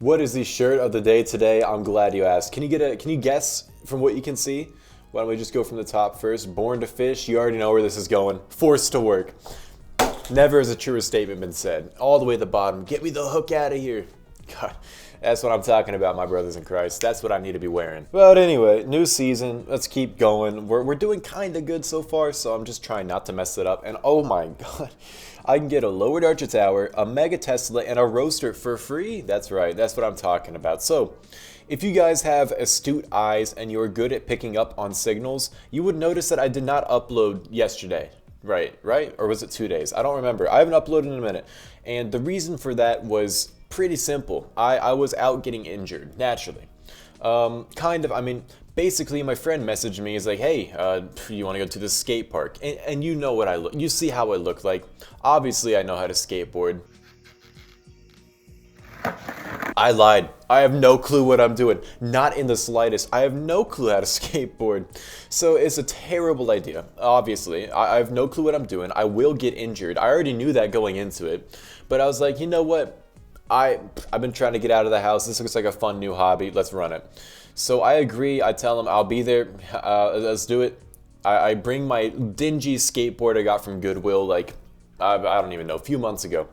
What is the shirt of the day today? I'm glad you asked. Can you guess from what you can see? Why don't we just go from the top first? Born to fish, you already know where this is going. Forced to work. Never has a truer statement been said. All the way at the bottom, get me the hook out of here. God, that's what I'm talking about, my brothers in Christ. That's what I need to be wearing. But anyway, new season. Let's keep going. We're doing kind of good so far, so I'm just trying not to mess it up. And oh my God, I can get a lowered Archer Tower, a Mega Tesla, and a roaster for free. That's right. That's what I'm talking about. So, if you guys have astute eyes and you're good at picking up on signals, you would notice that I did not upload yesterday. Right? Or was it 2 days? I don't remember. I haven't uploaded in a minute. And the reason for that was pretty simple. I was out getting injured, naturally. Basically my friend messaged me, he's like, hey, you want to go to the skate park? And you know what I look, you see how I look like. Obviously I know how to skateboard. I lied. I have no clue what I'm doing. Not in the slightest. I have no clue how to skateboard. So it's a terrible idea. Obviously, I have no clue what I'm doing. I will get injured. I already knew that going into it. But I was like, you know what? I've been trying to get out of the house. This looks like a fun new hobby. Let's run it. So I agree. I tell him I'll be there. Let's do it. I bring my dingy skateboard I got from Goodwill like, I don't even know, a few months ago.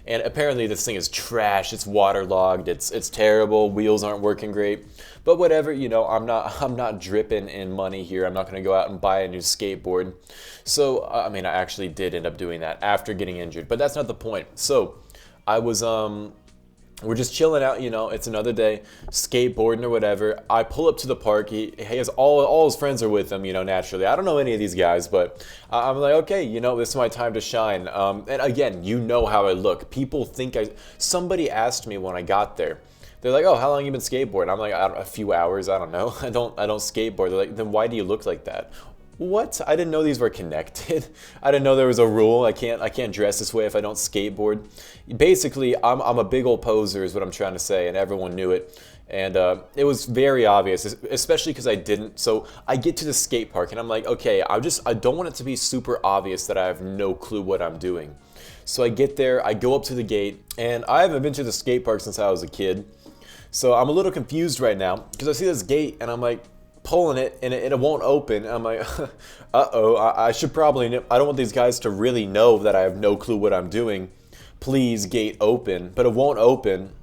And apparently this thing is trash, it's waterlogged, it's terrible, wheels aren't working great. But whatever, you know, I'm not dripping in money here. I'm not gonna go out and buy a new skateboard. So, I actually did end up doing that after getting injured, but that's not the point. So, I was, we're just chilling out, you know, it's another day, skateboarding or whatever. I pull up to the park, he has all his friends are with him, you know, naturally. I don't know any of these guys, but I'm like, okay, you know, this is my time to shine. And again, you know how I look. People think somebody asked me when I got there, they're like, oh, how long you been skateboarding? I'm like, a few hours, I don't know. I don't skateboard. They're like, then why do you look like that? What? I didn't know these were connected. I didn't know there was a rule. I can't dress this way if I don't skateboard. Basically, I'm a big old poser is what I'm trying to say, and everyone knew it. And it was very obvious, especially because I didn't. So I get to the skate park and I'm like, okay, I don't want it to be super obvious that I have no clue what I'm doing. So I get there, I go up to the gate, and I haven't been to the skate park since I was a kid. So I'm a little confused right now because I see this gate and I'm like, pulling it and it won't open. I'm like, uh-oh, I should probably, I don't want these guys to really know that I have no clue what I'm doing. Please, gate open. But it won't open.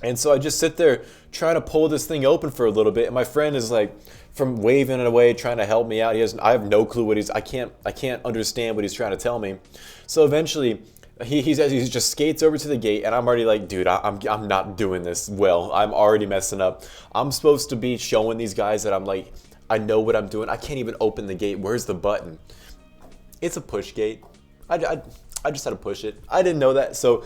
And so I just sit there trying to pull this thing open for a little bit. And my friend is like, from waving it away, trying to help me out. I have no clue what I can't understand what he's trying to tell me. So eventually, he just skates over to the gate, and I'm already like, dude, I'm not doing this well. I'm already messing up. I'm supposed to be showing these guys that I'm like, I know what I'm doing. I can't even open the gate. Where's the button? It's a push gate. I just had to push it. I didn't know that. So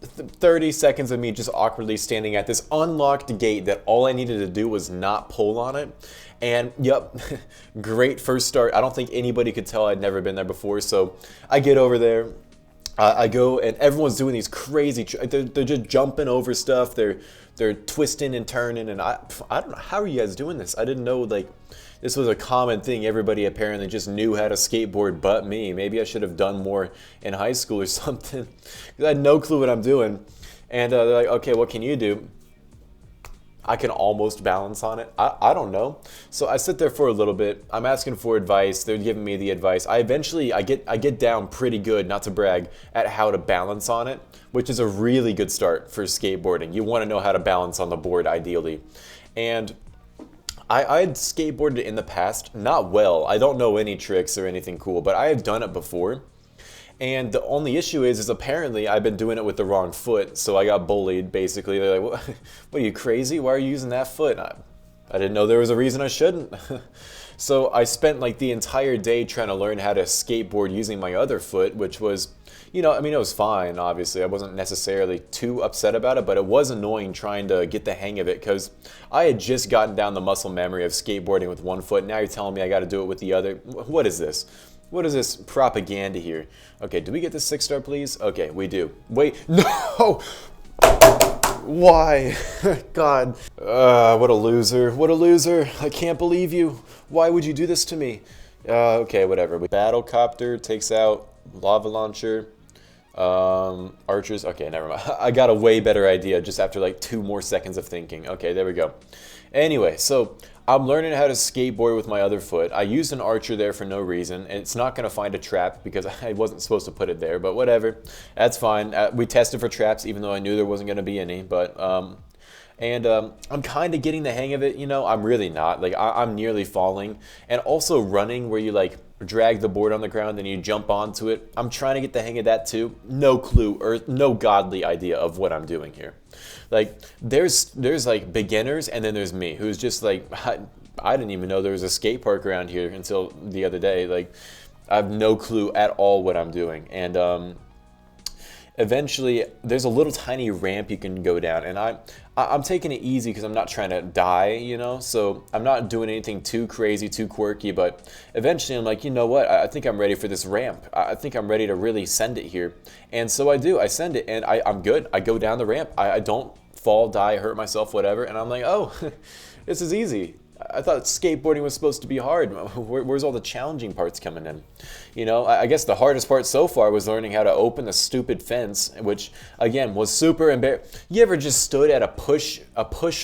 30 seconds of me just awkwardly standing at this unlocked gate that all I needed to do was not pull on it. And yep, great first start. I don't think anybody could tell I'd never been there before. So I get over there. I go and everyone's doing these crazy. They're just jumping over stuff. They're twisting and turning, and I don't know, how are you guys doing this? I didn't know like this was a common thing. Everybody apparently just knew how to skateboard, but me. Maybe I should have done more in high school or something. 'Cause I had no clue what I'm doing. And they're like, okay, what can you do? I can almost balance on it. I don't know. So I sit there for a little bit. I'm asking for advice. They're giving me the advice. I get down pretty good, not to brag, at how to balance on it, which is a really good start for skateboarding. You want to know how to balance on the board ideally. And I had skateboarded in the past, not well. I don't know any tricks or anything cool, but I have done it before. And the only issue is apparently I've been doing it with the wrong foot, so I got bullied, basically. They're like, what are you, crazy? Why are you using that foot? I didn't know there was a reason I shouldn't. So I spent like the entire day trying to learn how to skateboard using my other foot, which was, you know, it was fine, obviously. I wasn't necessarily too upset about it, but it was annoying trying to get the hang of it because I had just gotten down the muscle memory of skateboarding with one foot. Now you're telling me I got to do it with the other. What is this? What is this propaganda here? Okay, do we get this 6-star, please? Okay, we do. Wait, no! Why? God. What a loser. What a loser. I can't believe you. Why would you do this to me? Okay, whatever. Battlecopter takes out lava launcher. Archers. Okay, never mind. I got a way better idea just after like 2 more seconds of thinking. Okay, there we go. Anyway, so I'm learning how to skateboard with my other foot. I used an archer there for no reason, and it's not going to find a trap because I wasn't supposed to put it there, but whatever. That's fine. We tested for traps even though I knew there wasn't going to be any, but I'm kind of getting the hang of it, you know. I'm really not. Like, I'm nearly falling. And also running where you, like, drag the board on the ground and you jump onto it. I'm trying to get the hang of that, too. No clue or no godly idea of what I'm doing here. Like, there's like, beginners, and then there's me, who's just, like, I didn't even know there was a skate park around here until the other day. Like, I have no clue at all what I'm doing. And, eventually there's a little tiny ramp you can go down, and I'm taking it easy because I'm not trying to die, you know, so I'm not doing anything too crazy, too quirky. But eventually I'm like, you know what, I think I'm ready for this ramp. I think I'm ready to really send it here. And so I do. I send it, and I'm good. I go down the ramp. I don't fall, die, hurt myself, whatever, and I'm like, oh, this is easy. I thought skateboarding was supposed to be hard. Where's all the challenging parts coming in? You know, I guess the hardest part so far was learning how to open the stupid fence, which, again, was super embarrassing. You ever just stood at a push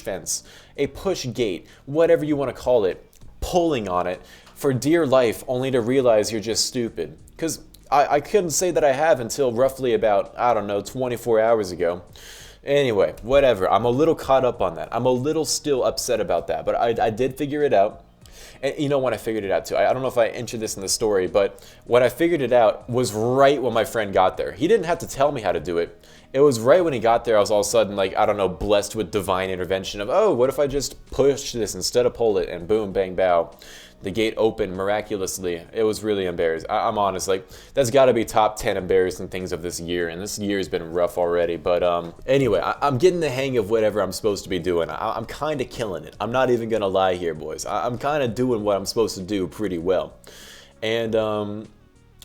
fence, a push gate, whatever you want to call it, pulling on it for dear life, only to realize you're just stupid? Because I couldn't say that I have until roughly about, I don't know, 24 hours ago. Anyway, whatever. I'm a little caught up on that. I'm a little still upset about that, but I did figure it out. And you know when I figured it out too, I don't know if I entered this in the story, but when I figured it out was right when my friend got there. He didn't have to tell me how to do it. It was right when he got there, I was all of a sudden, like, I don't know, blessed with divine intervention of, oh, what if I just push this instead of pull it, and boom, bang, bow. The gate opened miraculously. It was really embarrassing. I'm honest, like, that's got to be top 10 embarrassing things of this year, and this year has been rough already. But anyway, I'm getting the hang of whatever I'm supposed to be doing. I'm kind of killing it. I'm not even going to lie here, boys. I'm kind of doing what I'm supposed to do pretty well. And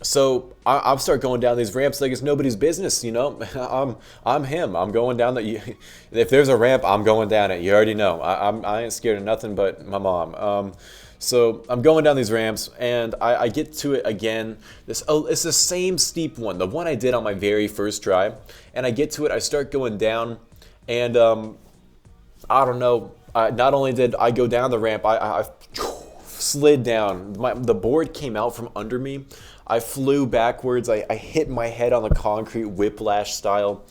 so I'll start going down these ramps like it's nobody's business, you know. I'm him. I'm going down the. If there's a ramp, I'm going down it. You already know. I ain't scared of nothing but my mom. So I'm going down these ramps, and I get to it again. It's the same steep one, the one I did on my very first try. And I get to it, I start going down, and I don't know. Not only did I go down the ramp, I slid down. The board came out from under me. I flew backwards. I hit my head on the concrete, whiplash style.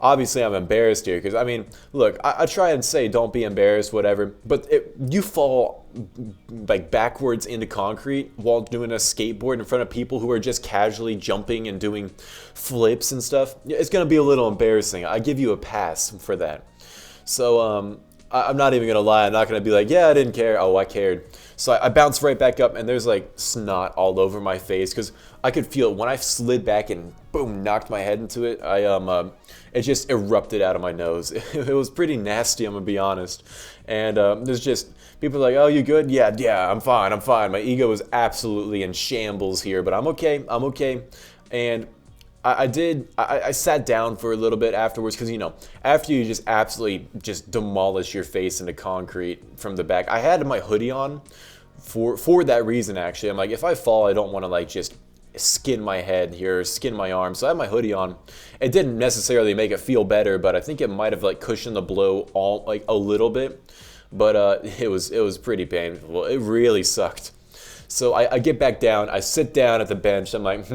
Obviously I'm embarrassed here because, I mean, look, I try and say don't be embarrassed, whatever, but you fall like backwards into concrete while doing a skateboard in front of people who are just casually jumping and doing flips and stuff. It's going to be a little embarrassing. I give you a pass for that. So I'm not even going to lie. I'm not going to be like, yeah, I didn't care. Oh, I cared. So I bounced right back up, and there's like snot all over my face because I could feel it when I slid back and boom, knocked my head into it. It just erupted out of my nose. It was pretty nasty, I'm gonna be honest. And there's just people are like, "Oh, you good? Yeah, I'm fine. My ego is absolutely in shambles here, but I'm okay. And I sat down for a little bit afterwards because, you know, after you just absolutely just demolish your face into concrete from the back. I had my hoodie on for that reason, actually. I'm like, if I fall, I don't want to like just skin my head here, skin my arm. So I had my hoodie on. It didn't necessarily make it feel better, but I think it might have like cushioned the blow all like a little bit. But it was pretty painful. It really sucked. So I get back down. I sit down at the bench. I'm like,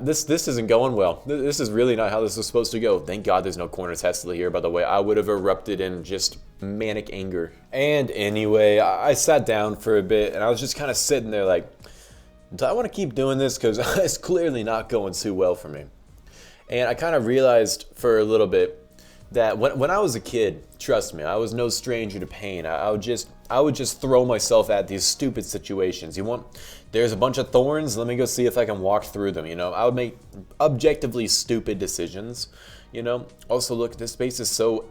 this isn't going well. This is really not how this is supposed to go. Thank God there's no corner Tesla here, by the way. I would have erupted in just manic anger. And anyway, I sat down for a bit, and I was just kind of sitting there like, do I want to keep doing this? Because it's clearly not going too well for me. And I kind of realized for a little bit that when I was a kid, trust me, I was no stranger to pain. I would just throw myself at these stupid situations. There's a bunch of thorns, let me go see if I can walk through them, you know. I would make objectively stupid decisions, you know. Also, look, this space is so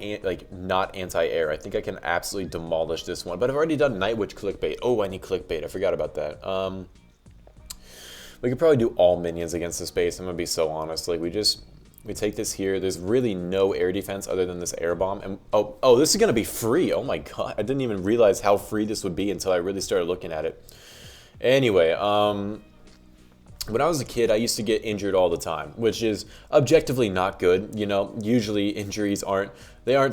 not anti-air. I think I can absolutely demolish this one. But I've already done Night Witch clickbait. Oh, I need clickbait. I forgot about that. We could probably do all minions against the space. I'm gonna be so honest. Like, we take this here. There's really no air defense other than this air bomb. And oh, this is gonna be free. Oh my god, I didn't even realize how free this would be until I really started looking at it. Anyway, when I was a kid, I used to get injured all the time, which is objectively not good. You know, usually injuries aren't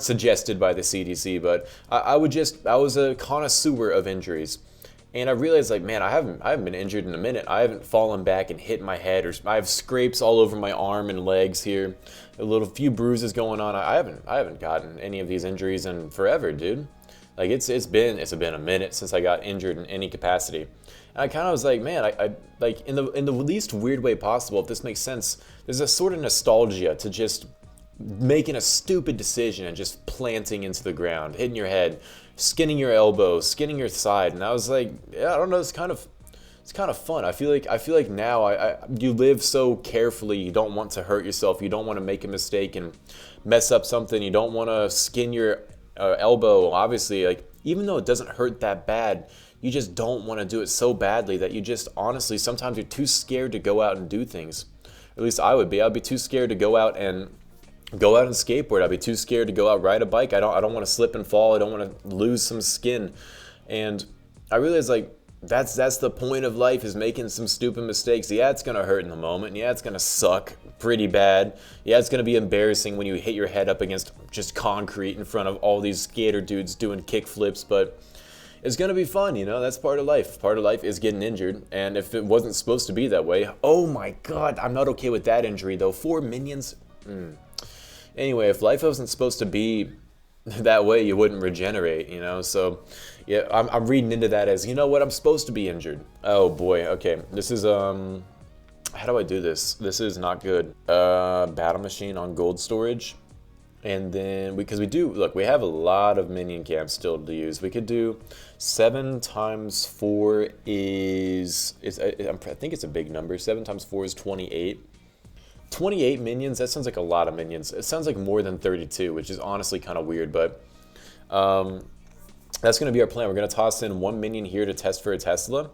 suggested by the CDC, but I was a connoisseur of injuries. And I realized, like, man, I haven't been injured in a minute. I haven't fallen back and hit my head, or I have scrapes all over my arm and legs here, a little few bruises going on. I haven't gotten any of these injuries in forever, dude. Like it's been a minute since I got injured in any capacity. And I kind of was like, man, I like in the least weird way possible, if this makes sense. There's a sort of nostalgia to just making a stupid decision and just planting into the ground, hitting your head, skinning your elbow, skinning your side. And I was like, yeah, I don't know, it's kind of fun. I feel like now you live so carefully. You don't want to hurt yourself. You don't want to make a mistake and mess up something. You don't want to skin your elbow. Obviously, like, even though it doesn't hurt that bad, you just don't want to do it so badly that you just, honestly, sometimes you're too scared to go out and do things. At least I would be. I'd be too scared to go out and skateboard. I'd be too scared to go out ride a bike. I don't want to slip and fall. I don't want to lose some skin. And I realized, like, that's the point of life, is making some stupid mistakes. Yeah, it's gonna hurt in the moment. Yeah, it's gonna suck pretty bad. Yeah, it's gonna be embarrassing when you hit your head up against just concrete in front of all these skater dudes doing kick flips, but it's gonna be fun, you know. That's part of life. Part of life is getting injured, and if it wasn't supposed to be that way, oh my god, I'm not okay with that injury though. 4 minions. Anyway, if life wasn't supposed to be that way, you wouldn't regenerate, you know. So yeah, I'm reading into that as, you know what, I'm supposed to be injured. Oh boy. Okay, this is how do I do this? This is not good. Battle machine on gold storage. And then because we have a lot of minion camps still to use. We could do 7 times 4 is I think it's a big number. 7 times 4 is 28. 28 minions, that sounds like a lot of minions. It sounds like more than 32, which is honestly kind of weird, but that's going to be our plan. We're going to toss in 1 minion here to test for a Tesla,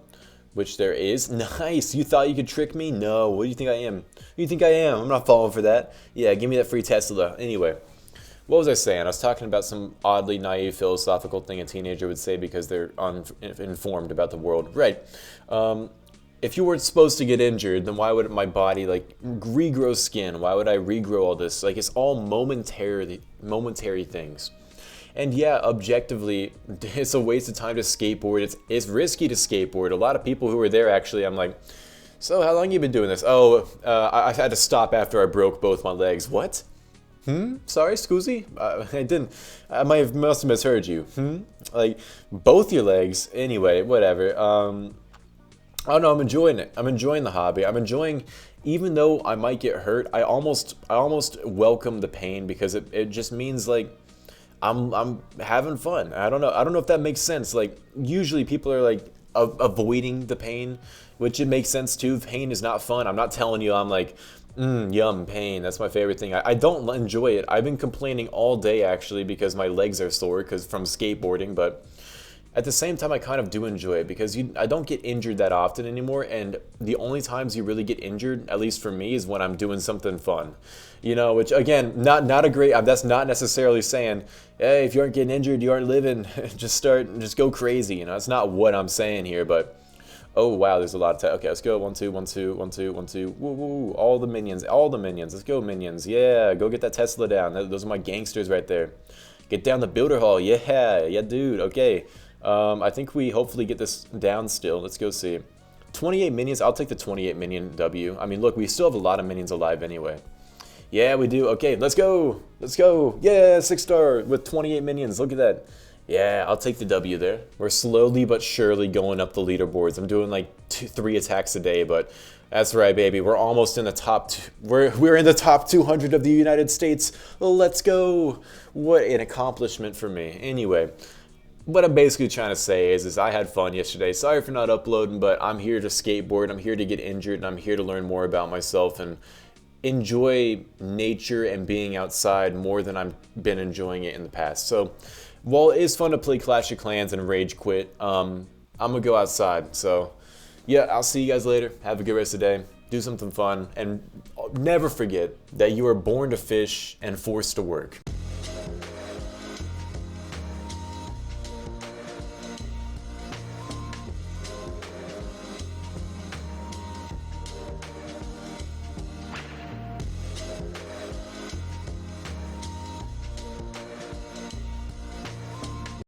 which there is. Nice. You thought you could trick me? No. What do you think I am? Who do you think I am? I'm not falling for that. Yeah, give me that free Tesla. Anyway, what was I saying? I was talking about some oddly naive philosophical thing a teenager would say because they're uninformed about the world. Right. If you weren't supposed to get injured, then why would my body, like, regrow skin? Why would I regrow all this? Like, it's all momentary things. And yeah, objectively, it's a waste of time to skateboard. It's risky to skateboard. A lot of people who were there, actually, I'm like, so how long have you been doing this? Oh, I had to stop after I broke both my legs. What? Sorry, scusi? I didn't. Must have misheard you. Like, both your legs? Anyway, whatever. I don't know, I'm enjoying it. I'm enjoying the hobby. I'm enjoying, even though I might get hurt, I almost welcome the pain, because it just means, like, I'm having fun. I don't know if that makes sense. Like, usually people are like avoiding the pain, which it makes sense too. Pain is not fun. I'm not telling you I'm like, yum, pain, that's my favorite thing. I don't enjoy it. I've been complaining all day, actually, because my legs are sore from skateboarding, but at the same time, I kind of do enjoy it, because I don't get injured that often anymore, and the only times you really get injured, at least for me, is when I'm doing something fun. You know, which, again, not a great, that's not necessarily saying, hey, if you aren't getting injured, you aren't living, just go crazy, you know. That's not what I'm saying here, but, oh, wow, there's a lot of, okay, let's go, 1, 2, 1, 2, 1, 2, 1, 2, woo, woo, all the minions, let's go, minions, yeah, go get that Tesla down, those are my gangsters right there. Get down the builder hall, yeah, dude, okay. I think we hopefully get this down still. Let's go see. 28 minions. I'll take the 28 minion W. I mean, look, we still have a lot of minions alive anyway. Yeah, we do. Okay, let's go. Let's go. Yeah, 6-star with 28 minions. Look at that. Yeah, I'll take the W there. We're slowly but surely going up the leaderboards. I'm doing like 3 attacks a day, but that's right, baby. We're almost in the top. We're in the top 200 of the United States. Let's go. What an accomplishment for me. Anyway. What I'm basically trying to say is I had fun yesterday. Sorry for not uploading, but I'm here to skateboard. I'm here to get injured, and I'm here to learn more about myself and enjoy nature and being outside more than I've been enjoying it in the past. So while it is fun to play Clash of Clans and rage quit, I'm going to go outside. So yeah, I'll see you guys later. Have a good rest of the day. Do something fun, and never forget that you are born to fish and forced to work.